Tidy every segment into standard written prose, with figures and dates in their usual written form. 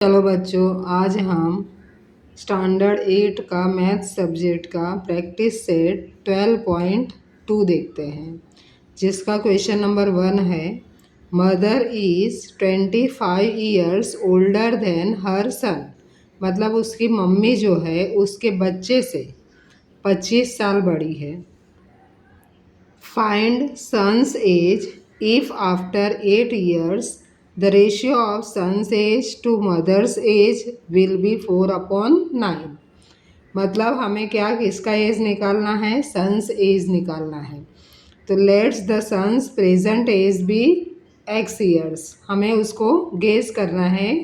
चलो बच्चों, आज हम स्टैंडर्ड 8 का मैथ सब्जेक्ट का प्रैक्टिस सेट 12.2 देखते हैं, जिसका क्वेश्चन नंबर 1 है। Mother is 25 years older than her son. मतलब उसकी मम्मी जो है उसके बच्चे से 25 साल बड़ी है। Find son's age if after 8 years the ratio of son's age to mother's age will be 4/9। मतलब हमें क्या किसका एज निकालना है? सन्स एज निकालना है। तो let's the son's present age be x years. हमें उसको गेस करना है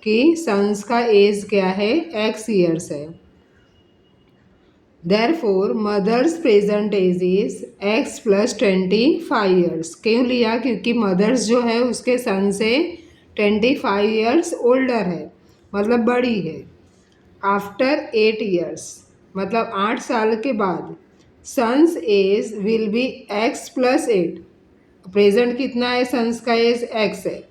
कि सन्स का एज क्या है? एक्स ईयर्स है। Therefore, mother's present age is x plus 25 years. क्यों लिया? क्योंकि मदर्स जो है उसके सन से 25 ईयर्स ओल्डर है, मतलब बड़ी है। आफ्टर 8 ईयर्स मतलब 8 साल के बाद son's age will be x plus 8। Present कितना है? सन्स का एज x है।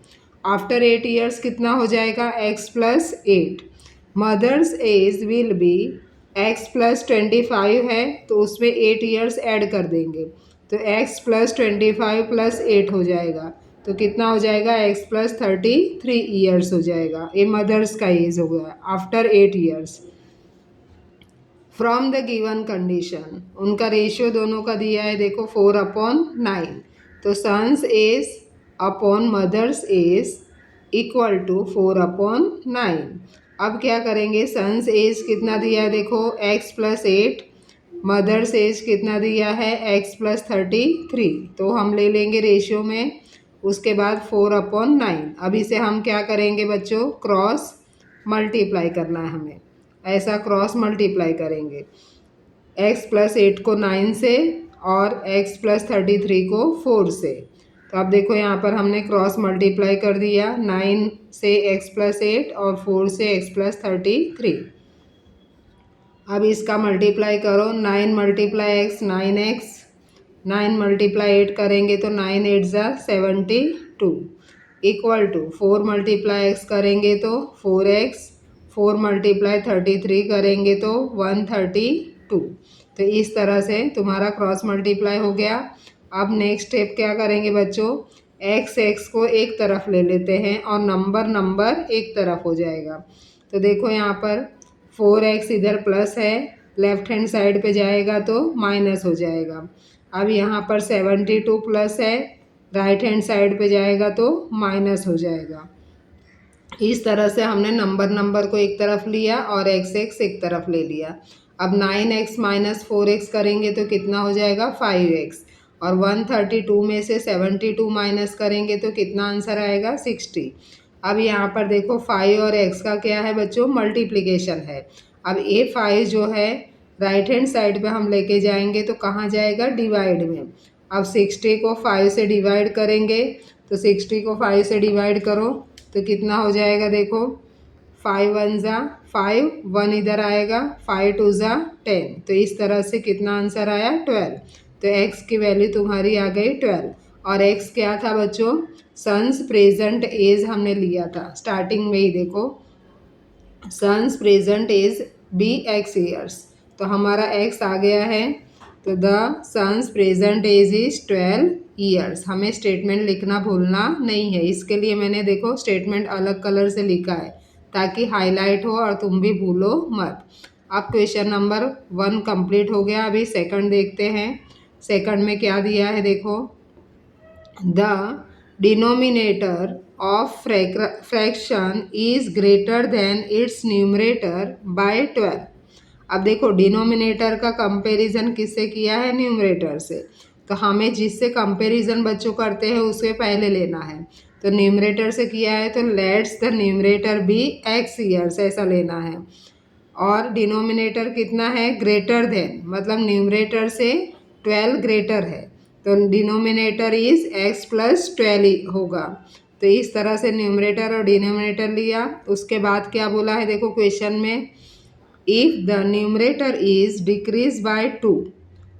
आफ्टर 8 ईयर्स कितना हो जाएगा? x plus 8। Mother's age will be x plus 25 है तो उसमें 8 ईयर्स ऐड कर देंगे, तो x प्लस 25 प्लस 8 हो जाएगा। तो कितना हो जाएगा? x प्लस 33 ईयर्स हो जाएगा। ये मदर्स का एज हो गया after 8 years. From the given condition, उनका रेशियो दोनों का दिया है, देखो 4/9। तो son's age upon mother's age equal to 4/9। अब क्या करेंगे? सन्स एज कितना दिया है? देखो x प्लस 8। मदर्स एज कितना दिया है? x plus 33। तो हम ले लेंगे रेशियो में, उसके बाद 4/9। अब इसे हम क्या करेंगे बच्चों? क्रॉस मल्टीप्लाई करना है हमें। ऐसा क्रॉस मल्टीप्लाई करेंगे x प्लस 8 को 9 से और x प्लस 33 को 4 से। तो अब देखो यहाँ पर हमने क्रॉस मल्टीप्लाई कर दिया, 9 से x प्लस 8 और 4 से x प्लस 33। अब इसका मल्टीप्लाई करो, 9 मल्टीप्लाई x 9x, 9 मल्टीप्लाई 8 करेंगे तो 9 8 ज़ा 72 इक्वल टू 4 मल्टीप्लाई x करेंगे तो 4x, 4 मल्टीप्लाई 33 करेंगे तो 132। तो इस तरह से तुम्हारा क्रॉस मल्टीप्लाई हो गया। अब नेक्स्ट स्टेप क्या करेंगे बच्चों? x को एक तरफ ले लेते हैं और नंबर एक तरफ हो जाएगा। तो देखो यहाँ पर 4x इधर प्लस है, लेफ्ट हैंड साइड पे जाएगा तो माइनस हो जाएगा। अब यहाँ पर 72 प्लस है, राइट हैंड साइड पे जाएगा तो माइनस हो जाएगा। इस तरह से हमने नंबर को एक तरफ लिया और x एक तरफ ले लिया। अब 9x माइनस 4x करेंगे तो कितना हो जाएगा? 5x। और 132 में से 72 माइनस करेंगे तो कितना आंसर आएगा? 60। अब यहाँ पर देखो 5 और x का क्या है बच्चों? मल्टीप्लिकेशन है। अब ये 5 जो है राइट हैंड साइड पे हम लेके जाएंगे तो कहाँ जाएगा? डिवाइड में। अब 60 को 5 से डिवाइड करेंगे तो 60 को 5 से डिवाइड करो तो कितना हो जाएगा? देखो 5 1 ज़ा 5, 1 इधर आएगा, 5 2 ज़ा 10। तो इस तरह से कितना आंसर आया? 12। तो x की वैल्यू तुम्हारी आ गई 12। और x क्या था बच्चों? सन्स प्रेजेंट एज हमने लिया था स्टार्टिंग में ही, देखो son's present age be x years. तो हमारा x आ गया है। तो the son's present age is 12 years. हमें स्टेटमेंट लिखना भूलना नहीं है, इसके लिए मैंने देखो स्टेटमेंट अलग कलर से लिखा है ताकि हाईलाइट हो और तुम भी भूलो मत। अब क्वेश्चन नंबर 1 कंप्लीट हो गया। अभी सेकंड देखते हैं। सेकंड में क्या दिया है देखो, the denominator of fraction is greater than it's numerator bye 12। अब देखो डिनोमिनेटर का कंपैरिजन किससे किया है? न्यूमरेटर से। तो हमें जिससे कंपैरिजन बच्चों करते हैं उसे पहले लेना है। तो न्यूमरेटर से किया है तो let's the numerator be x years, ऐसा लेना है। और डिनोमिनेटर कितना है? ग्रेटर देन, मतलब न्यूमरेटर से 12 ग्रेटर है तो डिनोमिनेटर इज x प्लस 12 होगा। तो इस तरह से न्यूमरेटर और डिनोमिनेटर लिया। उसके बाद क्या बोला है देखो क्वेश्चन में, if the numerator is decrease by 2।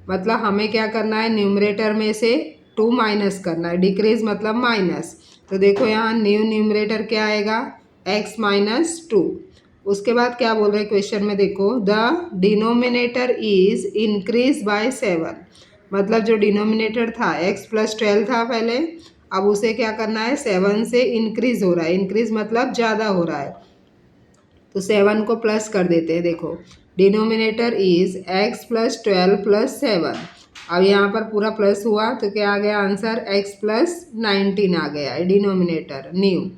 मतलब हमें क्या करना है? न्यूमरेटर में से 2 माइनस करना है। डिक्रीज मतलब माइनस। तो देखो यहाँ न्यू न्यूमरेटर क्या आएगा? x minus to. उसके बाद क्या बोल रहे हैं क्वेश्चन में देखो, the denominator is increase by 7। मतलब जो डिनोमिनेटर था x प्लस 12 था पहले, अब उसे क्या करना है 7 से इंक्रीज हो रहा है। इंक्रीज मतलब ज़्यादा हो रहा है, तो 7 को प्लस कर देते हैं। देखो denominator is x plus 12 plus 7। अब यहाँ पर पूरा प्लस हुआ तो क्या आ गया आंसर, x प्लस 19 आ गया है denominator new.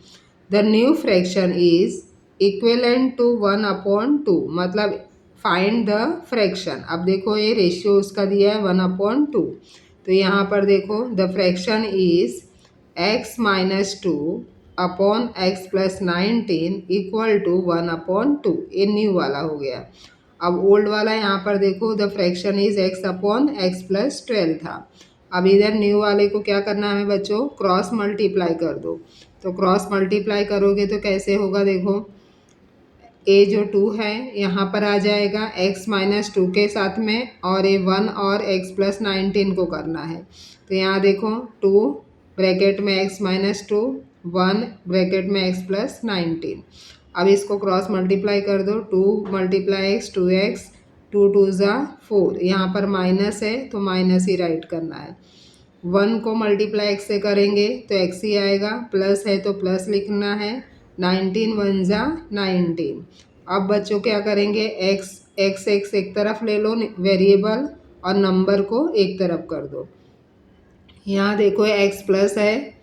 The new fraction is equivalent to 1/2। मतलब फाइंड द फ्रैक्शन। अब देखो ये रेशियो उसका दिया है 1/2, तो यहाँ पर देखो the fraction is x minus two upon x plus 19 equal to 1/2। ये न्यू वाला हो गया। अब ओल्ड वाला यहाँ पर देखो the fraction is x upon x plus 12 था। अब इधर न्यू वाले को क्या करना है बच्चों, क्रॉस मल्टीप्लाई कर दो। तो क्रॉस मल्टीप्लाई करोगे तो कैसे होगा, देखो ए जो 2 है यहाँ पर आ जाएगा x माइनस 2 के साथ में, और ये 1 और x प्लस 19 को करना है। तो यहाँ देखो 2 ब्रैकेट में x माइनस 2, 1 ब्रैकेट में x प्लस 19। अब इसको क्रॉस मल्टीप्लाई कर दो, 2 मल्टीप्लाई x 2x, 2 2 ज़ा 4। यहाँ पर माइनस है तो माइनस ही राइट करना है। 1 को मल्टीप्लाई x से करेंगे तो x ही आएगा, प्लस है तो प्लस लिखना है। 19 1 ज़ा 19। अब बच्चों क्या करेंगे, x एक तरफ ले लो वेरिएबल, और नंबर को एक तरफ कर दो। यहाँ देखो x प्लस है,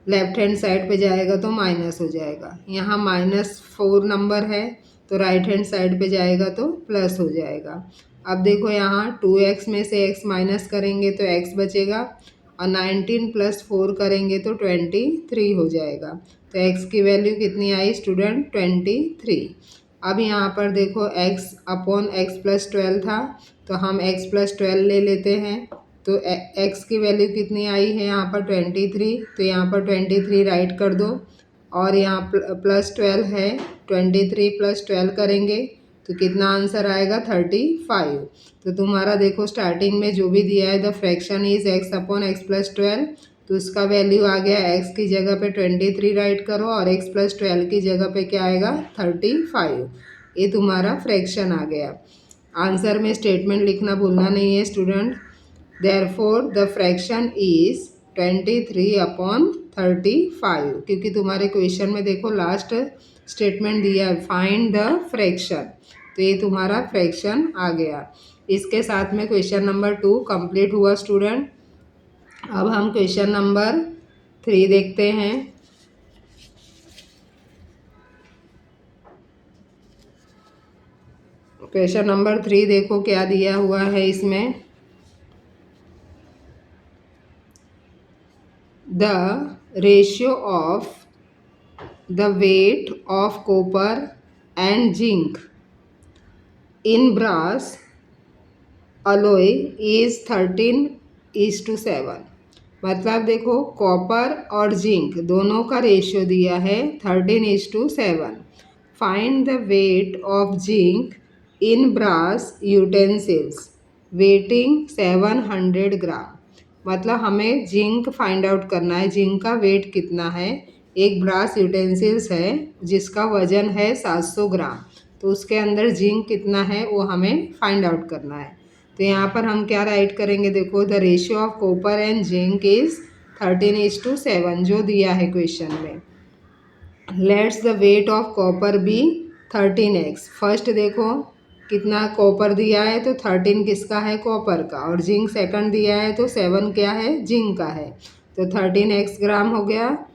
लेफ्ट हैंड साइड पे जाएगा तो माइनस हो जाएगा। यहाँ -4 नंबर है तो राइट हैंड साइड पे जाएगा तो प्लस हो जाएगा। अब देखो यहाँ 2x में से x माइनस करेंगे तो x बचेगा, और 19 प्लस 4 करेंगे तो 23 हो जाएगा। तो x की वैल्यू कितनी आई स्टूडेंट, 23। अब यहाँ पर देखो x अपॉन एक्स प्लस 12 था, तो हम x प्लस 12 ले लेते हैं। तो x की वैल्यू कितनी आई है यहाँ पर 23, तो यहाँ पर 23 राइट कर दो, और यहाँ प्लस 12 है, 23 प्लस 12 करेंगे तो कितना आंसर आएगा 35। तो तुम्हारा देखो स्टार्टिंग में जो भी दिया है the fraction is x upon x plus 12, तो उसका वैल्यू आ गया x की जगह पे 23 राइट करो, और x प्लस 12 की जगह पे क्या आएगा 35। ये तुम्हारा फ्रैक्शन आ गया। आंसर में स्टेटमेंट लिखना भूलना नहीं है student. Therefore the fraction is 23/35, क्योंकि तुम्हारे क्वेश्चन में देखो लास्ट स्टेटमेंट दिया है फाइंड द फ्रैक्शन, तो ये तुम्हारा फ्रैक्शन आ गया। इसके साथ में क्वेश्चन नंबर 2 कंप्लीट हुआ स्टूडेंट। अब हम क्वेश्चन नंबर 3 देखते हैं। क्वेश्चन नंबर 3 देखो क्या दिया हुआ है इसमें, the ratio of the weight of copper and zinc in brass alloy is 13:7। मतलब देखो कॉपर और जिंक दोनों का रेशियो दिया है 13:7। Find the weight of zinc in brass utensils weighing 700 gram. मतलब हमें जिंक फाइंड आउट करना है, जिंक का वेट कितना है। एक ब्रास यूटेंसिल्स है जिसका वजन है 700 ग्राम, तो उसके अंदर जिंक कितना है वो हमें फाइंड आउट करना है। तो यहाँ पर हम क्या राइट करेंगे, देखो the ratio of copper and zinc is 13:7 जो दिया है क्वेश्चन में। Let's the weight of copper be 13x। First देखो कितना कॉपर दिया है तो 13 किसका है, कॉपर का, और जिंक सेकंड दिया है तो 7 क्या है, जिंक का है, तो 13x ग्राम हो गया।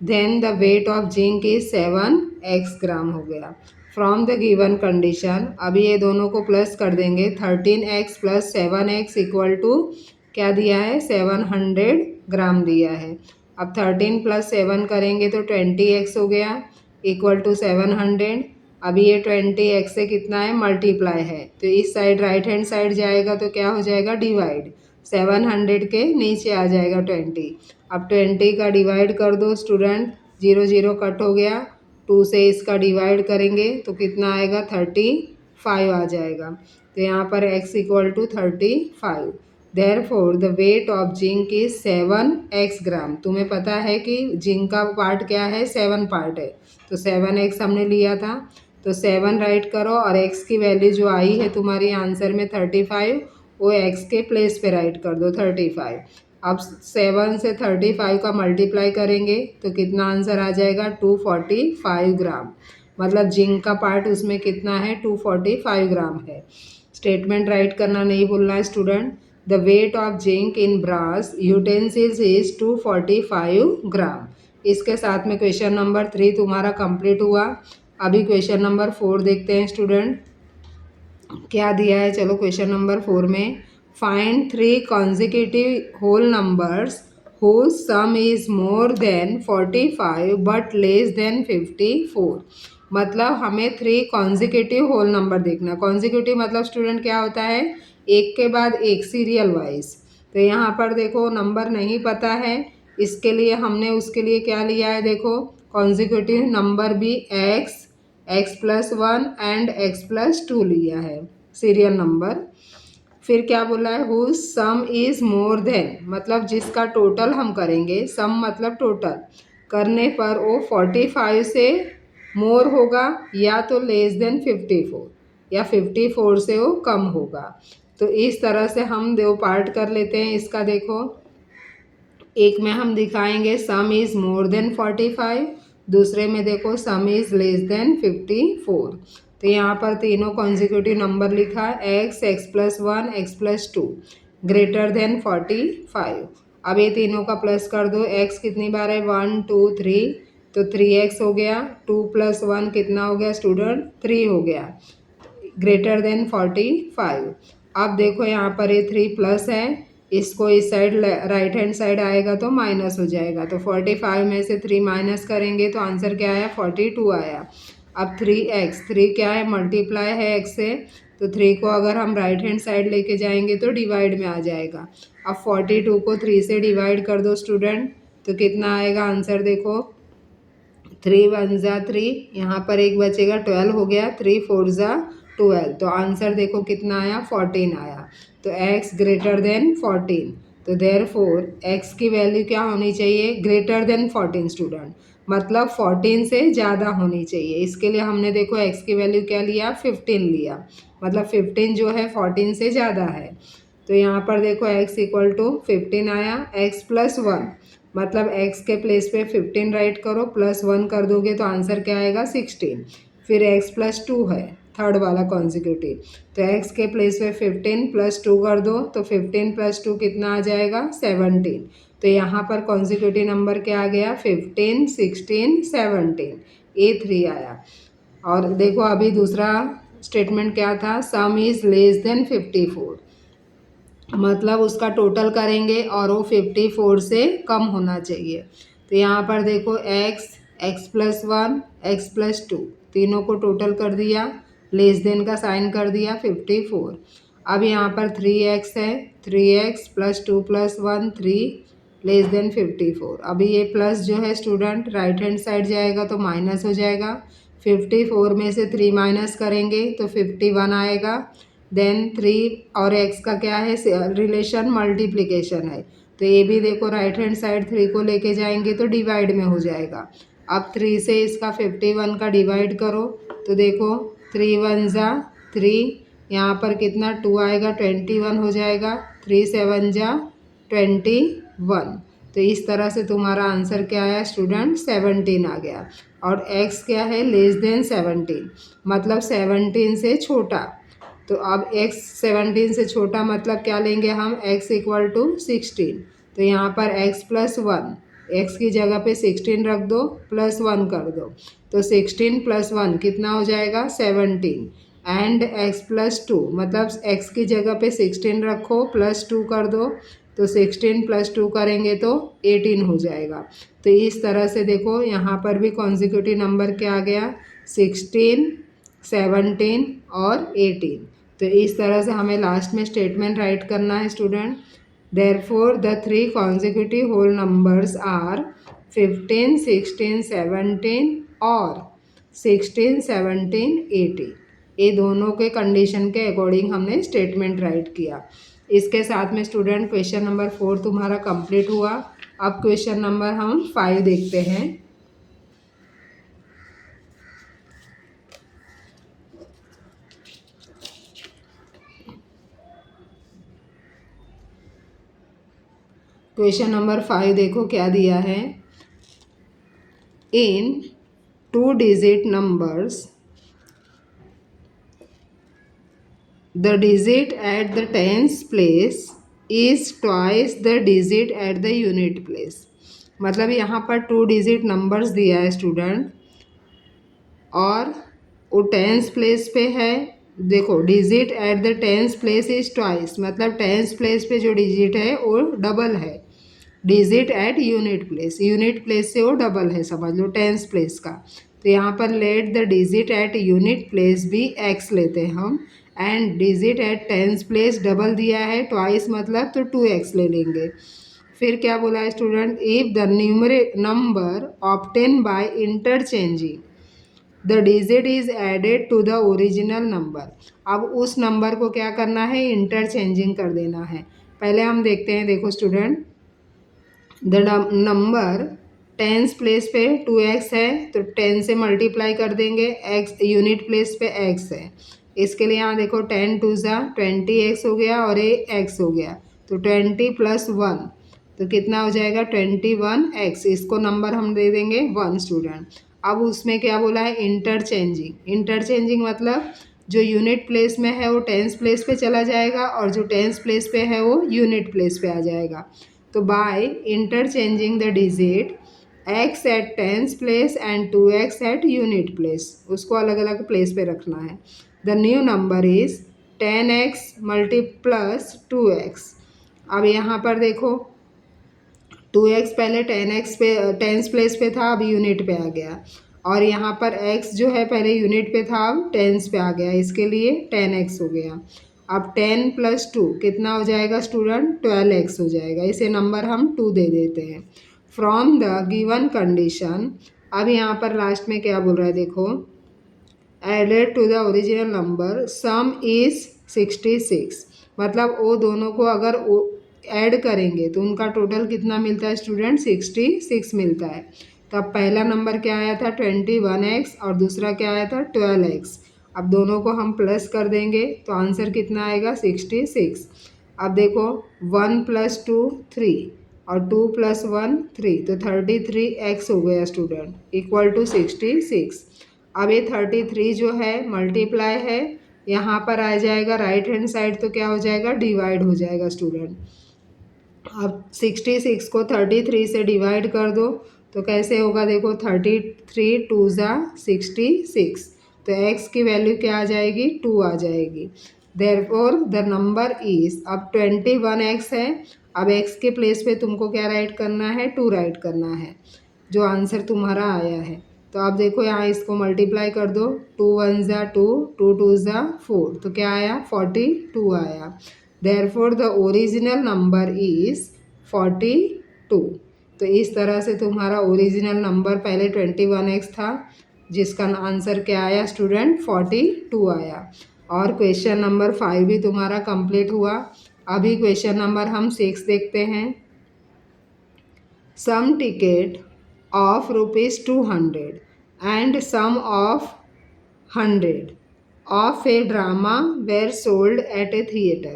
Then the weight of zinc is 7x gram हो गया। फ्रॉम द गिवन कंडीशन, अभी ये दोनों को प्लस कर देंगे, 13x plus 7x equal to क्या दिया है 700 ग्राम दिया है। अब 13 प्लस 7 करेंगे तो 20x हो गया इक्वल टू 700। अभी ये 20x से कितना है, मल्टीप्लाई है, तो इस साइड राइट हैंड साइड जाएगा तो क्या हो जाएगा डिवाइड, 700 के नीचे आ जाएगा 20। अब 20 का डिवाइड कर दो स्टूडेंट, 0 0 कट हो गया, 2 से इसका डिवाइड करेंगे तो कितना आएगा 35 आ जाएगा। तो यहाँ पर x equal to 35। Therefore the weight of zinc is 7x gram. तुम्हें पता है कि जिंक का पार्ट क्या है, 7 पार्ट है, तो 7x हमने लिया था, तो 7 राइट करो और x की वैल्यू जो आई है तुम्हारी आंसर में 35, वो x के प्लेस पे राइट कर दो 35। अब 7 से 35 का मल्टीप्लाई करेंगे तो कितना आंसर आ जाएगा, 245 ग्राम। मतलब जिंक का पार्ट उसमें कितना है, 245 ग्राम है। स्टेटमेंट राइट करना नहीं भूलना है student. The weight of zinc in brass utensils is 245 gram. इसके साथ में क्वेश्चन नंबर 3 तुम्हारा कंप्लीट हुआ। अभी क्वेश्चन नंबर 4 देखते हैं स्टूडेंट, क्या दिया है। चलो क्वेश्चन नंबर 4 में find 3 consecutive whole numbers whose sum is more than 45 but less than 54। मतलब हमें 3 कॉन्जिक्यूटिव होल नंबर देखना। कॉन्जिक्यूटिव मतलब स्टूडेंट क्या होता है, एक के बाद एक, सीरियल वाइज। तो यहाँ पर देखो नंबर नहीं पता है, इसके लिए हमने उसके लिए क्या लिया है, देखो कॉन्जिक्यूटिव नंबर भी x+1 एंड x+2 लिया है सीरियल नंबर। फिर क्या बोला है, whose sum is more than, मतलब जिसका टोटल हम करेंगे, सम मतलब टोटल करने पर वो 45 से मोर होगा या तो लेस देन 54, या 54 से वो कम होगा। तो इस तरह से हम दो पार्ट कर लेते हैं इसका। देखो एक में हम दिखाएंगे सम इज़ मोर देन 45, दूसरे में देखो सम इज़ लेस देन 54। तो यहाँ पर तीनों कॉन्जिक्यूटिव नंबर लिखा है, x+1 x+2 ग्रेटर देन 45। अब ये तीनों का प्लस कर दो, x कितनी बार है, 1 2 3, तो 3x हो गया, 2 + 1 कितना हो गया स्टूडेंट, 3 हो गया, ग्रेटर देन 45। अब देखो यहाँ पर ये 3 प्लस है, इसको इस साइड राइट हैंड साइड आएगा तो माइनस हो जाएगा, तो 45 में से 3 माइनस करेंगे तो आंसर क्या आया, 42 आया। अब 3x, 3 क्या है, मल्टीप्लाई है x से, तो 3 को अगर हम राइट हैंड साइड लेके जाएंगे तो डिवाइड में आ जाएगा। अब 42 को 3 से डिवाइड कर दो स्टूडेंट, तो कितना आएगा आंसर, देखो 3 1 ज़ा 3, यहाँ पर एक बचेगा, 12 हो गया, 3 4 ज़ा 12, तो आंसर देखो कितना आया, 14 आया। तो x ग्रेटर देन 14, तो देयरफॉर x की वैल्यू क्या होनी चाहिए, ग्रेटर देन 14 स्टूडेंट, मतलब 14 से ज़्यादा होनी चाहिए। इसके लिए हमने देखो x की वैल्यू क्या लिया, 15 लिया, मतलब 15 जो है 14 से ज़्यादा है। तो यहाँ पर देखो x = 15 आया, x+1 मतलब x के प्लेस पे 15 राइट करो, +1 कर दोगे तो आंसर क्या आएगा, 16। फिर x+2 है थर्ड वाला कॉन्जिक्यूटिव, तो x के प्लेस पे 15 + 2 कर दो, तो 15 + 2 कितना आ जाएगा, 17। तो यहाँ पर कॉन्जिक्यूटिव नंबर क्या आ गया, 15 16 17, A3 आया। और देखो अभी दूसरा स्टेटमेंट क्या था, सम इज़ लेस देन 54, मतलब उसका टोटल करेंगे और वो 54 से कम होना चाहिए। तो यहाँ पर देखो x+1 x+2 तीनों को टोटल कर दिया, लेस देन का साइन कर दिया 54। अब यहाँ पर 3x है, 3x + 2 + 1 3 लेस देन 54। अभी ये प्लस जो है स्टूडेंट राइट हैंड साइड जाएगा तो माइनस हो जाएगा, 54 में से 3 माइनस करेंगे तो 51 आएगा। देन 3 और x का क्या है, रिलेशन मल्टीप्लिकेशन है, तो ये भी देखो राइट हैंड साइड 3 को लेके जाएंगे तो डिवाइड में हो जाएगा। अब 3 से इसका 51 का डिवाइड करो, तो देखो 3 1 ज़ा 3, यहाँ पर कितना 2 आएगा, 21 हो जाएगा, 3 7 ज़ा 21। तो इस तरह से तुम्हारा आंसर क्या आया स्टूडेंट, 17 आ गया। और x क्या है, लेस देन 17, मतलब 17 से छोटा। तो अब x 17 से छोटा मतलब क्या लेंगे हम, x = 16, तो यहाँ पर x+1, x की जगह पे 16 रख दो, +1 कर दो, तो 16 + 1 कितना हो जाएगा, 17, एंड x+2 मतलब x की जगह पे 16 रखो, +2 कर दो, तो 16 + 2 करेंगे तो 18 हो जाएगा। तो इस तरह से देखो यहाँ पर भी कॉन्जिक्यूटिव नंबर क्या आ गया, 16 17 और 18। तो इस तरह से हमें लास्ट में स्टेटमेंट राइट करना है student. Therefore the 3 consecutive whole numbers are 15 16 17 और 16 17 18। ये दोनों के कंडीशन के अकॉर्डिंग हमने स्टेटमेंट राइट किया। इसके साथ में स्टूडेंट क्वेश्चन नंबर 4 तुम्हारा कंप्लीट हुआ। अब क्वेश्चन नंबर हम 5 देखते हैं। क्वेश्चन नंबर 5 देखो क्या दिया है। इन 2 digit numbers the digit at the tens place is twice the digit at the unit place। मतलब यहाँ पर 2 डिजिट नंबर्स दिया है स्टूडेंट और वो टेंस प्लेस पे है। देखो digit at the tens place is twice, मतलब टेंस प्लेस पे जो डिजिट है वो डबल है। डिजिट एट यूनिट प्लेस से वो डबल है, समझ लो टेंस प्लेस का। तो यहाँ पर let the digit at unit place भी एक्स लेते हैं हम, and digit at tens place double दिया है ट्वाइस, मतलब तो 2x ले लेंगे। फिर क्या बोला है student, if the numerator number obtain by interchanging the digit is added to the original number. अब उस नंबर को क्या करना है, इंटरचेंजिंग कर देना है। पहले हम देखते हैं, देखो student the number tens place पे 2x है तो 10 से मल्टीप्लाई कर देंगे, x यूनिट प्लेस पे x है। इसके लिए यहाँ देखो 10 2 ज़ा 20x हो गया और ये x हो गया, तो 20 + 1 तो कितना हो जाएगा 21x। इसको नंबर हम दे देंगे 1 स्टूडेंट। अब उसमें क्या बोला है, इंटरचेंजिंग मतलब जो यूनिट प्लेस में है वो टेंस प्लेस पे चला जाएगा और जो टेंस प्लेस पे है वो यूनिट प्लेस पे आ जाएगा। तो by interchanging the digit x at tens place and 2x at unit place, उसको अलग अलग प्लेस पे रखना है। The new number is 10x + 2x। अब यहाँ पर देखो 2x पहले 10x पे टेंस प्लेस पे था, अब यूनिट पे आ गया, और यहाँ पर x जो है पहले यूनिट पे था अब टेंस पे आ गया, इसके लिए 10x हो गया। अब 10 + 2 कितना हो जाएगा स्टूडेंट, 12x हो जाएगा। इसे नंबर हम 2 दे देते हैं। फ्रॉम द गिवन कंडीशन, अब यहाँ पर लास्ट में क्या बोल रहा है देखो, added to the original number sum is 66, मतलब वो दोनों को अगर ऐड करेंगे तो उनका टोटल कितना मिलता है स्टूडेंट, 66 मिलता है। तब पहला नंबर क्या आया था 21x और दूसरा क्या आया था 12x। अब दोनों को हम प्लस कर देंगे तो आंसर कितना आएगा 66। अब देखो 1 + 2 3 और 2 + 1 3, तो 33x हो गया स्टूडेंट, इक्वल टू 66। अब ये 33 जो है मल्टीप्लाई है, यहाँ पर आ जाएगा राइट हैंड साइड, तो क्या हो जाएगा, डिवाइड हो जाएगा स्टूडेंट। अब 66 को 33 से डिवाइड कर दो तो कैसे होगा, देखो 33 2 ज़ा 66, तो x की वैल्यू क्या आ जाएगी, 2 आ जाएगी। देयरफॉर द नंबर इज, अब 21x है, अब x के प्लेस पे तुमको क्या राइट करना है, 2 राइट करना है, जो आंसर तुम्हारा आया है। तो आप देखो यहाँ इसको मल्टीप्लाई कर दो, 2 1 ज़ा 2, 2 2 ज़ा 4, तो क्या आया 42 आया। Therefore the original number is 42। तो इस तरह से तुम्हारा ओरिजिनल नंबर पहले 21x था, जिसका आंसर क्या आया स्टूडेंट, 42 आया। और क्वेश्चन नंबर 5 भी तुम्हारा कंप्लीट हुआ। अभी क्वेश्चन नंबर हम 6 देखते हैं। सम ticket of rupees 200 and sum of 100 of a drama were sold at a theater।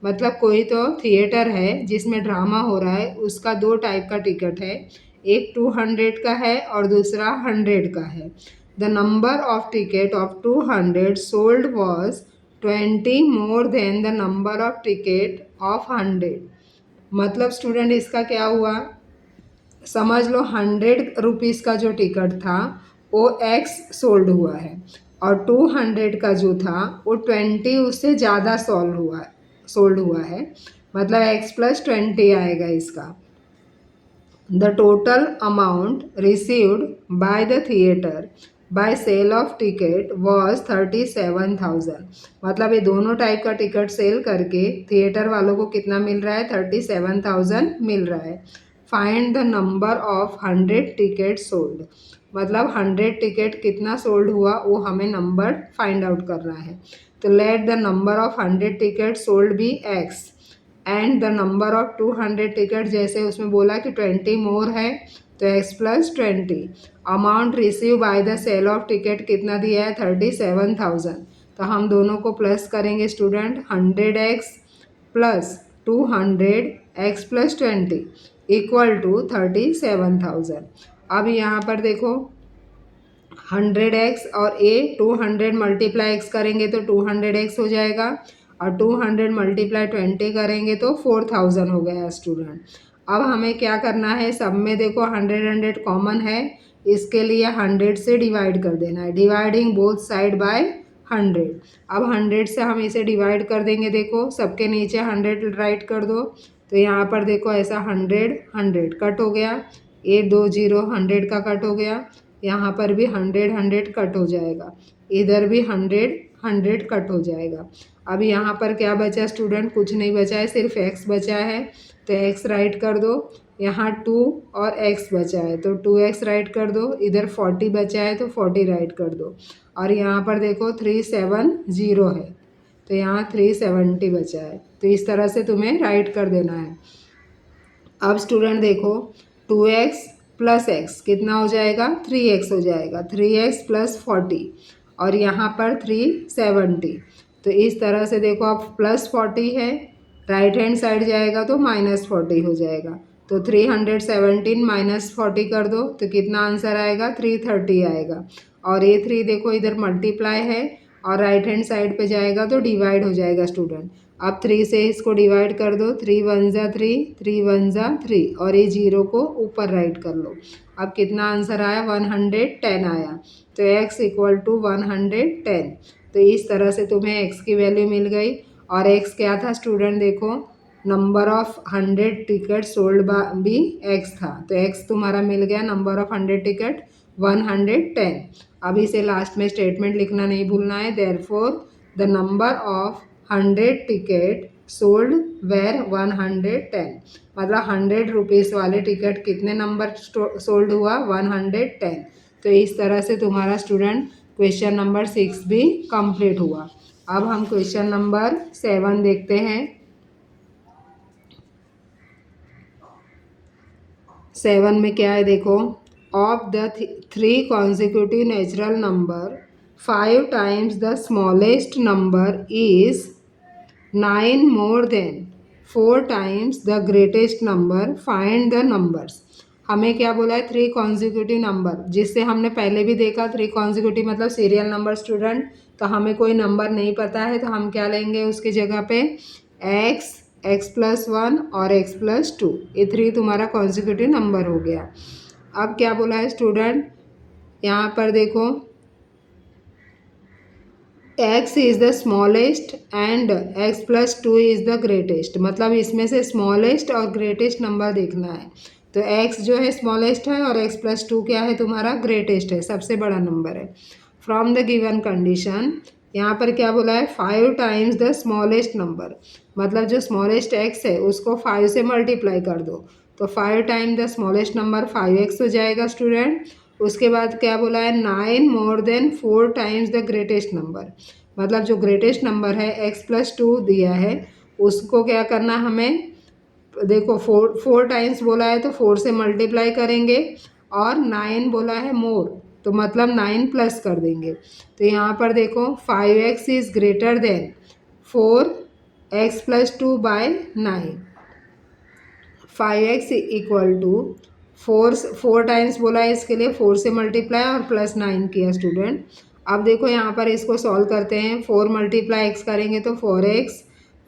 मतलब कोई तो थिएटर है जिसमें ड्रामा हो रहा है, उसका 2 टाइप का टिकट है, एक 200 का है और दूसरा 100 का है। The number of ticket of 200 sold was 20 more than the number of ticket of 100। मतलब स्टूडेंट इसका क्या हुआ, समझ लो 100 रुपीज़ का जो टिकट था वो x सोल्ड हुआ है और 200 का जो था वो 20 उससे ज़्यादा सोल्ड हुआ है, मतलब x + 20 आएगा इसका। The total amount received by the theatre by sale of ticket was 37,000। मतलब ये दोनों टाइप का टिकट सेल करके थिएटर वालों को कितना मिल रहा है, 37,000 मिल रहा है। Find the number of 100 ticket sold, मतलब 100 टिकट कितना सोल्ड हुआ वो हमें नंबर फाइंड आउट करना है। तो let the number of 100 ticket sold be x। And the number of 200 ticket, जैसे उसमें बोला कि 20 मोर है तो x plus 20। Amount receive by the sale of ticket कितना दिया है 37,000। तो हम दोनों को प्लस करेंगे student, 100x plus 200x plus 20 equal to 37,000। अब यहाँ पर देखो 100x और a 200 मल्टीप्लाई x करेंगे तो 200x हो जाएगा और 200 मल्टीप्लाई 20 करेंगे तो 4000 हो गया स्टूडेंट। अब हमें क्या करना है, सब में देखो 100 कॉमन है, इसके लिए 100 से डिवाइड कर देना है, डिवाइडिंग बोथ साइड बाय 100। अब 100 से हम इसे डिवाइड कर देंगे, देखो सबके नीचे 100 राइट कर दो, तो यहाँ पर देखो ऐसा 100 कट हो गया, ये 2 0 100 का कट हो गया, यहाँ पर भी 100 कट हो जाएगा, इधर भी 100 कट हो जाएगा। अब यहाँ पर क्या बचा स्टूडेंट, कुछ नहीं बचा है, सिर्फ x बचा है, तो x राइट कर दो, यहाँ 2 और x बचा है तो 2x राइट कर दो, इधर 40 बचा है तो 40 राइट कर दो, और यहाँ पर देखो 370 है तो यहाँ 370 बचा है, तो इस तरह से तुम्हें राइट कर देना है। अब स्टूडेंट देखो 2x प्लस x कितना हो जाएगा, 3x हो जाएगा, 3x प्लस 40 और यहाँ पर 370। तो इस तरह से देखो अब प्लस 40 है, राइट हैंड साइड जाएगा तो माइनस 40 हो जाएगा, तो 317 माइनस 40 कर दो तो कितना आंसर आएगा, 330 आएगा। और ये 3 देखो इधर मल्टीप्लाई है और राइट हैंड साइड पे जाएगा तो डिवाइड हो जाएगा स्टूडेंट। अब 3 से इसको डिवाइड कर दो, 3 1 जा 3, 3 1 जा 3 और ये 0 को ऊपर राइट कर लो। अब कितना आंसर आया, 110 आया, तो x इक्वल टू 110। तो इस तरह से तुम्हें x की वैल्यू मिल गई। और x क्या था स्टूडेंट, देखो नंबर ऑफ 100 टिकट सोल्ड भी x था, तो x तुम्हारा मिल गया, नंबर ऑफ 100 टिकट 110। अब इसे लास्ट में स्टेटमेंट लिखना नहीं भूलना है, therefore the number of 100 ticket sold were 110, मतलब 100 रुपीज़ वाले टिकट कितने नंबर सोल्ड हुआ, 110। तो इस तरह से तुम्हारा स्टूडेंट क्वेश्चन नंबर 6 भी कंप्लीट हुआ। अब हम क्वेश्चन नंबर 7 देखते हैं। 7 में क्या है देखो, of the 3 consecutive natural number 5 times the smallest number is 9 more than 4 times the greatest number, find the numbers. हमें क्या बोला है, 3 कॉन्जिक्यूटिव नंबर, जिससे हमने पहले भी देखा 3 कॉन्जिक्यूटिव मतलब सीरियल नंबर स्टूडेंट। तो हमें कोई नंबर नहीं पता है तो हम क्या लेंगे उसकी जगह पे, x प्लस 1 और x प्लस 2, ये 3 तुम्हारा कॉन्जिक्यूटिव नंबर हो गया। अब क्या बोला है स्टूडेंट, यहाँ पर देखो x is the smallest and x plus 2 is the greatest, मतलब इसमें से स्मॉलेस्ट और ग्रेटेस्ट नंबर देखना है। तो x जो है स्मॉलेस्ट है और x प्लस 2 क्या है तुम्हारा, ग्रेटेस्ट है, सबसे बड़ा नंबर है। फ्रॉम द गिवन कंडीशन, यहाँ पर क्या बोला है, 5 टाइम्स द स्मॉलेस्ट नंबर, मतलब जो स्मॉलेस्ट x है उसको 5 से मल्टीप्लाई कर दो, तो 5 time the smallest number 5x हो जाएगा स्टूडेंट। उसके बाद क्या बोला है, 9 more than 4 times the greatest number, मतलब जो ग्रेटेस्ट नंबर है x प्लस 2 दिया है उसको क्या करना हमें, देखो 4 टाइम्स बोला है तो 4 से मल्टीप्लाई करेंगे, और 9 बोला है मोर तो मतलब 9 प्लस कर देंगे। तो यहाँ पर देखो 5x is greater than 4x plus 2 by 9, 5x equal to 4 times बोला है, इसके लिए 4 से मल्टीप्लाई और प्लस 9 किया स्टूडेंट। अब देखो यहाँ पर इसको सॉल्व करते हैं, 4 मल्टीप्लाई x करेंगे तो 4x,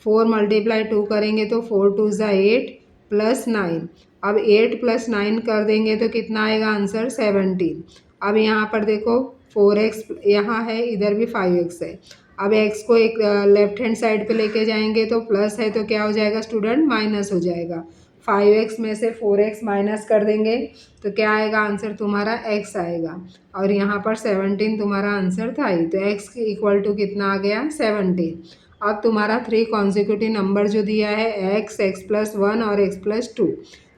4 मल्टीप्लाई 2 करेंगे तो 4 2 ज़ा 8 प्लस 9, अब 8 प्लस 9 कर देंगे तो कितना आएगा आंसर, 17। अब यहाँ पर देखो 4x यहाँ है, इधर भी 5x है, अब x को एक लेफ्ट हैंड साइड पे लेके जाएंगे तो प्लस है तो क्या हो जाएगा स्टूडेंट, माइनस हो जाएगा। 5x में से 4x माइनस कर देंगे तो क्या आएगा आंसर तुम्हारा, x आएगा, और यहाँ पर 17 तुम्हारा आंसर था ही, तो x इक्वल टू कितना आ गया, 17। अब तुम्हारा 3 कॉन्जिक्यूटिव नंबर जो दिया है x प्लस 1 और x प्लस 2,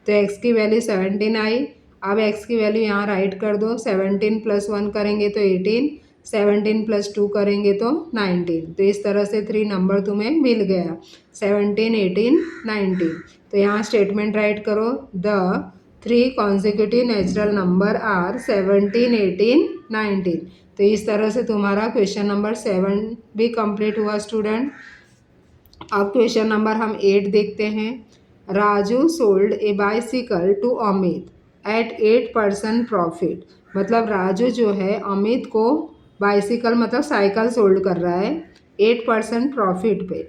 तो x की वैल्यू 17 आई। अब x की वैल्यू यहाँ राइट कर दो, 17 प्लस 1 करेंगे तो 18, 17 + 2 करेंगे तो 19। तो इस तरह से 3 नंबर तुम्हें मिल गया, 17, 18, 19। तो यहाँ स्टेटमेंट राइट करो, the 3 consecutive natural number are 17, 18, 19। तो इस तरह से तुम्हारा क्वेश्चन नंबर 7 भी कंप्लीट हुआ स्टूडेंट। अब क्वेश्चन नंबर हम 8 देखते हैं। Raju sold a bicycle to Amit at 8% profit. मतलब राजू जो है अमित को बाइसिकल मतलब साइकिल सोल्ड कर रहा है 8% प्रॉफिट पे।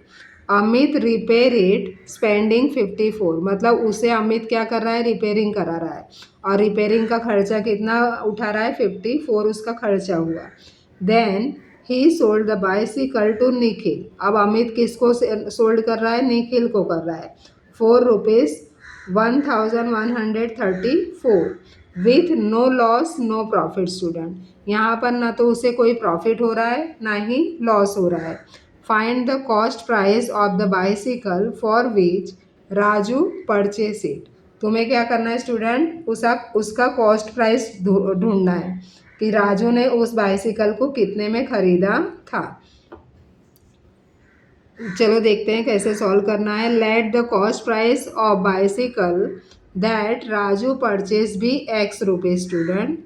Amit repair it spending 54। मतलब उसे अमित क्या कर रहा है, रिपेयरिंग करा रहा है, और रिपेयरिंग का खर्चा कितना उठा रहा है, 54 उसका खर्चा हुआ। Then he sold the bicycle to Nikhil. अब अमित किसको सोल्ड कर रहा है, निखिल को कर रहा है, 4 rupees 1134 with no loss no profit student. यहाँ पर ना तो उसे कोई प्रॉफिट हो रहा है ना ही लॉस हो रहा है। Find the cost price of the bicycle for which Raju purchase it. तुम्हें क्या करना है स्टूडेंट, उसका कॉस्ट प्राइस ढूंढना है कि राजू ने उस बाइसिकल को कितने में खरीदा था। चलो देखते हैं कैसे सॉल्व करना है। Let the cost price of bicycle that Raju purchase भी एक्स रुपीज़ स्टूडेंट।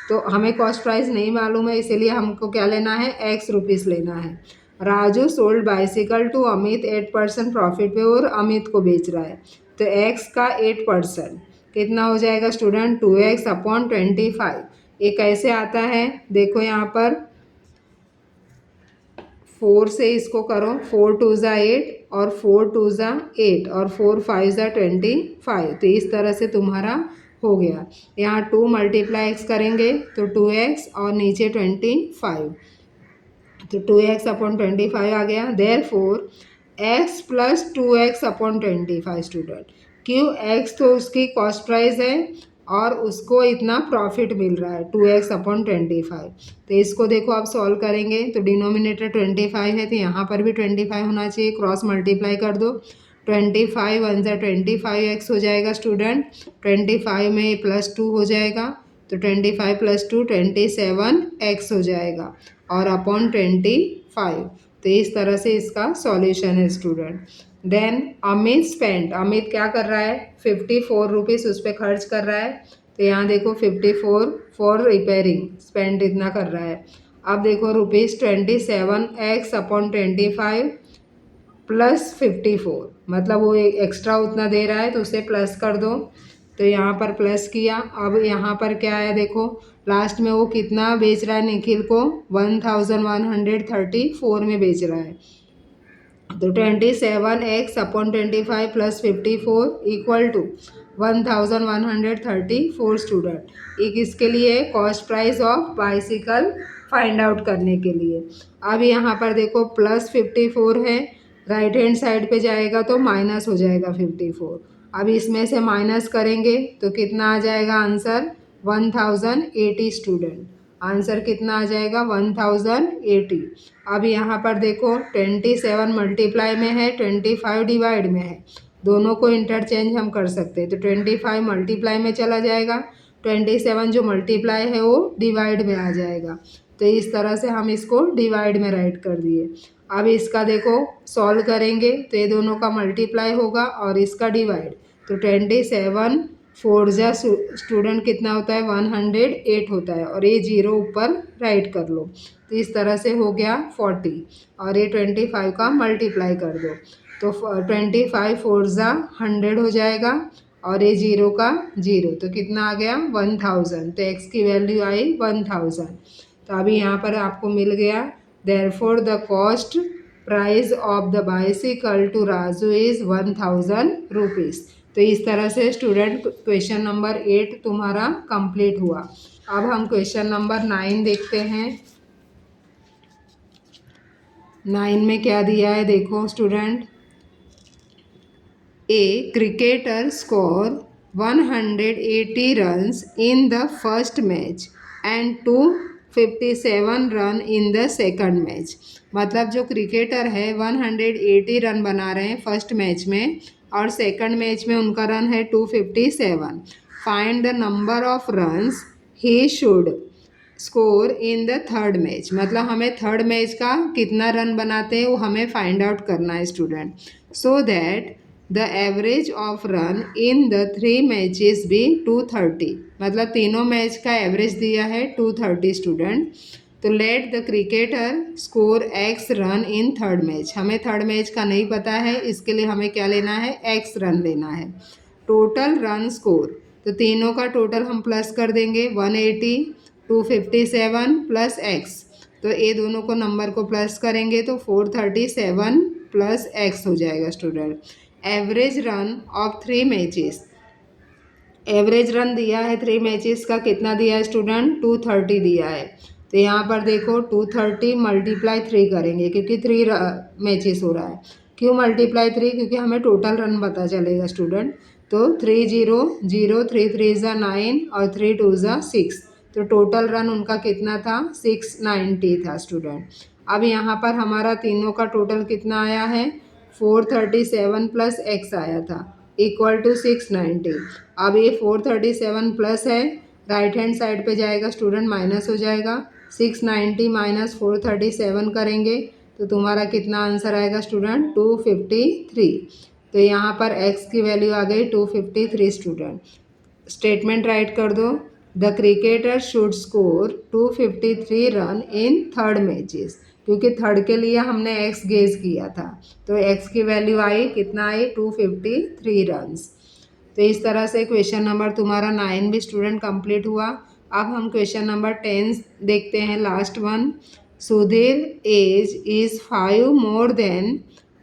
तो हमें कॉस्ट प्राइस नहीं मालूम है, इसीलिए हमको क्या लेना है, एक्स रुपीज़ लेना है। Raju sold bicycle to Amit 8% profit पे, और अमित को बेच रहा है। तो एक्स का 8% कितना हो जाएगा स्टूडेंट, 2x अपॉन 25। ये कैसे आता है, देखो यहाँ पर 4 से इसको करो, 4 2 ज़ा 8 और 4 2 ज़ा 8 और 4 5 ज़ा 25। तो इस तरह से तुम्हारा हो गया। यहाँ 2 × x करेंगे तो 2x और नीचे 25, तो 2x अपॉन 25 आ गया। Therefore x plus 2x upon 25 student. क्यों, x तो उसकी कॉस्ट प्राइस है और उसको इतना प्रॉफिट मिल रहा है 2x अपॉन 25। तो इसको देखो आप सॉल्व करेंगे तो डिनोमिनेटर 25 है, तो यहाँ पर भी 25 होना चाहिए, क्रॉस मल्टीप्लाई कर दो। 25 1 ज़ा 25x हो जाएगा स्टूडेंट, 25 में +2 हो जाएगा, तो 25 + 2 27x हो जाएगा, और अपॉन 25। तो इस तरह से इसका सॉल्यूशन है student. Then Amit spend, Amit क्या कर रहा है, 54 रुपीज़ उस पर खर्च कर रहा है। तो यहाँ देखो 54 फॉर रिपेयरिंग स्पेंड इतना कर रहा है। अब देखो ₹27x अपॉन 25 + 54, मतलब वो एक्स्ट्रा उतना दे रहा है तो उसे प्लस कर दो। तो यहाँ पर प्लस किया। अब यहाँ पर क्या है, देखो लास्ट में वो कितना बेच रहा है, निखिल को 1134 में बेच रहा है। तो 27x upon 25 + 54 equal to 1134 student. एक इसके लिए cost price of bicycle find out करने के लिए। अब यहाँ पर देखो +54 है, राइट हैंड साइड पे जाएगा तो माइनस हो जाएगा 54। अब इसमें से माइनस करेंगे तो कितना आ जाएगा आंसर, 1080 स्टूडेंट। आंसर कितना आ जाएगा, 1080। अब यहाँ पर देखो 27 मल्टीप्लाई में है, 25 डिवाइड में है, दोनों को इंटरचेंज हम कर सकते हैं। तो 25 मल्टीप्लाई में चला जाएगा, 27 जो मल्टीप्लाई है वो डिवाइड में आ जाएगा। तो इस तरह से हम इसको डिवाइड में राइट कर दिए। अब इसका देखो सॉल्व करेंगे तो ये दोनों का मल्टीप्लाई होगा और इसका डिवाइड, तो 27 4 जा स्टूडेंट कितना होता है, 108 होता है, और ये 0 ऊपर राइट कर लो। तो इस तरह से हो गया 40, और ये 25 का मल्टीप्लाई कर दो, तो 25 4 जा 100 हो जाएगा, और ये 0 का 0, तो कितना आ गया 1000। तो x की वैल्यू आई 1000। तो अभी यहाँ पर आपको मिल गया, therefore the cost price of the bicycle to Raju is 1000 rupees. तो इस तरह से स्टूडेंट क्वेश्चन नंबर 8 तुम्हारा कंप्लीट हुआ। अब हम क्वेश्चन नंबर 9 देखते हैं। 9 में क्या दिया है, देखो student, a cricketer score 180 runs in the first match and 257 run in the second match. मतलब जो क्रिकेटर है 180 रन बना रहे हैं फर्स्ट मैच में, और सेकंड मैच में उनका रन है 257। Find the number of runs he should score in the third match, मतलब हमें थर्ड मैच का कितना रन बनाते हैं वो हमें फाइंड आउट करना है student. So that the average of run in the 3 matches भी 230, मतलब तीनों मैच का एवरेज दिया है 230 स्टूडेंट। तो let the cricketer score x run in third match, हमें थर्ड मैच का नहीं पता है, इसके लिए हमें क्या लेना है, एक्स रन लेना है। टोटल रन स्कोर, तो तीनों का टोटल हम प्लस कर देंगे, 180 257 प्लस एक्स, तो ये दोनों को नंबर को प्लस करेंगे तो 437 प्लस एक्स हो जाएगा student. Average run of 3 matches, average run दिया है 3 मैचेस का, कितना दिया है स्टूडेंट, 230 दिया है। तो यहाँ पर देखो 230 मल्टीप्लाई 3 करेंगे क्योंकि 3 मैचेस हो रहा है। क्यों मल्टीप्लाई 3, क्योंकि हमें टोटल रन पता चलेगा स्टूडेंट। तो 3 0 0 3 3 ज़ा 9 और 3 2 ज़ा 6, तो टोटल रन उनका कितना था, 690 था स्टूडेंट। अब यहाँ पर हमारा तीनों का टोटल कितना आया है, 437 प्लस एक्स आया था इक्वल टू 690। अब ये 437 प्लस है, राइट हैंड साइड पे जाएगा स्टूडेंट, माइनस हो जाएगा, 690 माइनस 437 करेंगे तो तुम्हारा कितना आंसर आएगा स्टूडेंट, 253। तो यहाँ पर x की वैल्यू आ गई 253 स्टूडेंट। स्टेटमेंट राइट कर दो, the cricketer should score 253 run in third matches, क्योंकि थर्ड के लिए हमने x गेज किया था, तो x की वैल्यू आई, कितना आई, 253 रन्स। तो इस तरह से क्वेश्चन नंबर तुम्हारा 9 भी स्टूडेंट कंप्लीट हुआ। अब हम क्वेश्चन नंबर 10 देखते हैं, last one. Sudhir age is 5 more than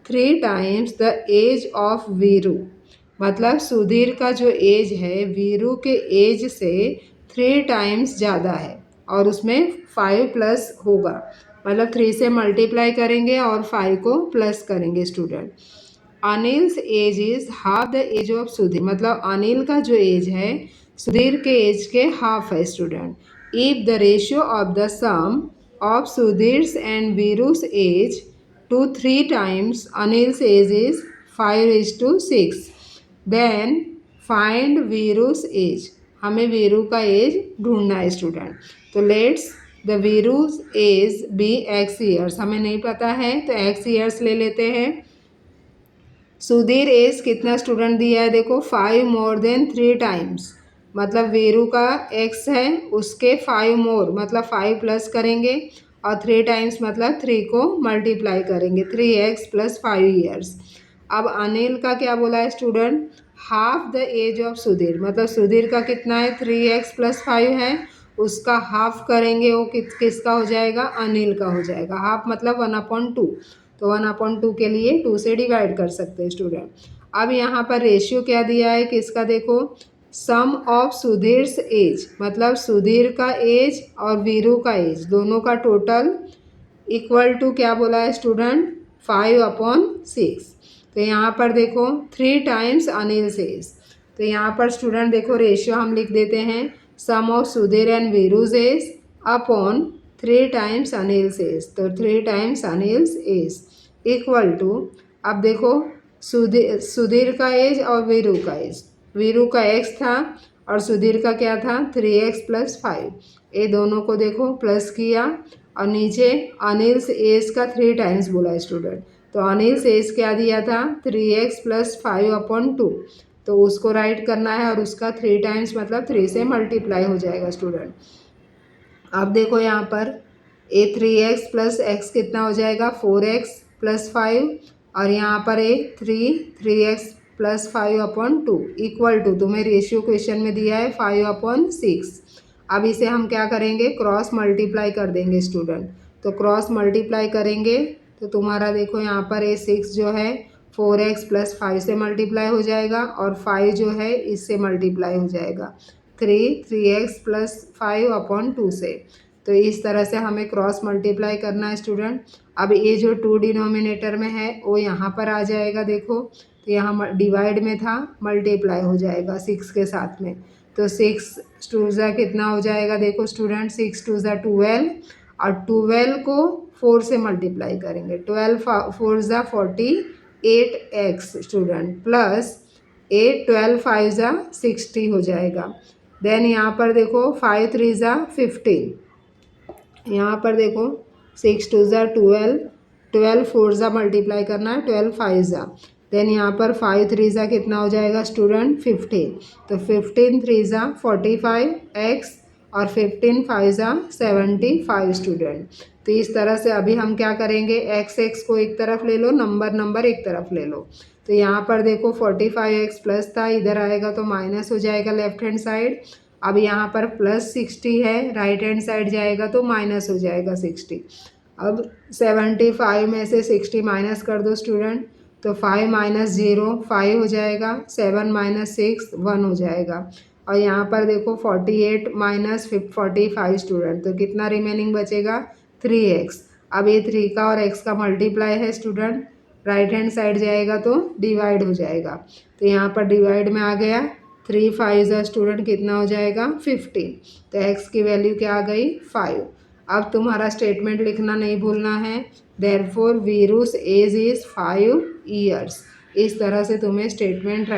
3 times the age of Veeru, मतलब सुधीर का जो एज है वीरू के एज से 3 टाइम्स ज़्यादा है, और उसमें 5 प्लस होगा, मतलब 3 से मल्टीप्लाई करेंगे और 5 को प्लस करेंगे student. Anil's age is half the age of Sudhir, मतलब अनिल का जो एज है सुधीर के एज के हाफ है student. If the ratio of the sum of Sudhir's and Viru's age to 3 times Anil's age is 5:6, then find Viru's age, हमें वीरू का एज ढूंढना है स्टूडेंट। तो let's the Viru's age be x years, हमें नहीं पता है तो एक्स ईयर्स ले लेते हैं। सुधीर एज कितना स्टूडेंट दिया है, देखो 5 मोर देन 3 टाइम्स, मतलब वीरू का एक्स है उसके 5 मोर, मतलब 5 प्लस करेंगे और 3 टाइम्स मतलब 3 को मल्टीप्लाई करेंगे, 3x प्लस 5 ईयर्स। अब अनिल का क्या बोला है student, half the age of Sudhir, मतलब सुधीर का कितना है, 3x प्लस 5 है, उसका हाफ करेंगे वो किसका हो जाएगा, अनिल का हो जाएगा। हाफ मतलब 1/2, तो 1/2 के लिए 2 से डिवाइड कर सकते हैं स्टूडेंट। अब यहाँ पर रेशियो क्या दिया है किसका, देखो सम ऑफ सुधीर्स एज, मतलब सुधीर का एज और वीरू का एज दोनों का टोटल इक्वल टू क्या बोला है स्टूडेंट, 5/6। तो यहाँ पर देखो 3 टाइम्स अनिल एज, तो यहाँ पर स्टूडेंट देखो रेशियो हम लिख देते हैं, sum of Sudhir and Viru's age upon 3 times Anil's age, तो 3 times Anil's age equal to, अब देखो सुधीर का एज और वीरू का एज, वीरू का एक्स था और सुधीर का क्या था, 3x प्लस 5, ये दोनों को देखो प्लस किया और नीचे अनिल्स एज का 3 टाइम्स बोला स्टूडेंट, तो अनिल्स एज क्या दिया था, 3x प्लस 5/2, तो उसको राइट करना है और उसका 3 टाइम्स मतलब 3 से मल्टीप्लाई हो जाएगा स्टूडेंट। अब देखो यहाँ पर ए 3x प्लस एक्स कितना हो जाएगा, 4x प्लस 5, और यहाँ पर ए 3x प्लस 5/2 इक्वल टू, तुम्हें रेशियो क्वेश्चन में दिया है 5/6। अब इसे हम क्या करेंगे, क्रॉस मल्टीप्लाई कर देंगे स्टूडेंट, तो क्रॉस मल्टीप्लाई करेंगे तो तुम्हारा देखो यहाँ पर ए 6 जो है 4x प्लस 5 से मल्टीप्लाई हो जाएगा और 5 जो है इससे मल्टीप्लाई हो जाएगा 3x प्लस 5/2 से। तो इस तरह से हमें क्रॉस मल्टीप्लाई करना है स्टूडेंट। अब ये जो 2 डिनोमिनेटर में है वो यहाँ पर आ जाएगा, देखो तो यहाँ डिवाइड में था, मल्टीप्लाई हो जाएगा 6 के साथ में, तो 6 2 ज़ा कितना हो जाएगा, देखो स्टूडेंट 6 2 ज़ा 12, और 12 को 4 से मल्टीप्लाई करेंगे, 12 4 ज़ा 48x स्टूडेंट, प्लस 8 12 5 ज़ा 60 हो जाएगा। देन यहाँ पर देखो 5 3 ज़ा 15, यहाँ पर देखो 6 2 ज़ा 12, 12 4 ज़ा मल्टीप्लाई करना है, 12 5 ज़ा, देन यहाँ पर 5 3 ज़ा कितना हो जाएगा स्टूडेंट 15, तो 15 3 ज़ा 45 x और 15 5 ज़ा 75 स्टूडेंट। तो इस तरह से अभी हम क्या करेंगे, x को एक तरफ ले लो, नंबर एक तरफ ले लो। तो यहाँ पर देखो 45x प्लस था, इधर आएगा तो माइनस हो जाएगा लेफ्ट हैंड साइड। अब यहाँ पर प्लस 60 है, राइट हैंड साइड जाएगा तो माइनस हो जाएगा 60। अब 75 में से 60 माइनस कर दो स्टूडेंट, तो 5 माइनस 0 5 हो जाएगा, 7 माइनस 6 1 हो जाएगा। और यहाँ पर देखो 48 माइनस 45 स्टूडेंट, तो कितना रिमेनिंग बचेगा 3x। अब ये 3 का और x का मल्टीप्लाई है स्टूडेंट, राइट हैंड साइड जाएगा तो डिवाइड हो जाएगा, तो यहाँ पर डिवाइड में आ गया 3 5 ज़ा स्टूडेंट कितना हो जाएगा 15, तो x की वैल्यू क्या आ गई 5। अब तुम्हारा स्टेटमेंट लिखना नहीं भूलना है, देयरफॉर वीरूस एज इज़ 5 ईयर्स। इस तरह से तुम्हें स्टेटमेंट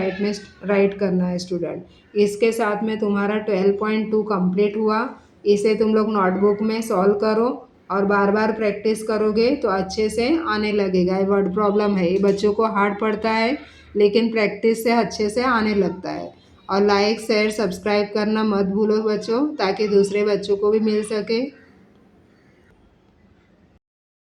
राइट करना है स्टूडेंट। इसके साथ में तुम्हारा 12.2 कंप्लीट हुआ। इसे तुम लोग नोटबुक में सॉल्व करो और बार बार प्रैक्टिस करोगे तो अच्छे से आने लगेगा। ये वर्ड प्रॉब्लम है, ये बच्चों को हार्ड पड़ता है, लेकिन प्रैक्टिस से अच्छे से आने लगता है। और लाइक शेयर सब्सक्राइब करना मत भूलो बच्चों, ताकि दूसरे बच्चों को भी मिल सके।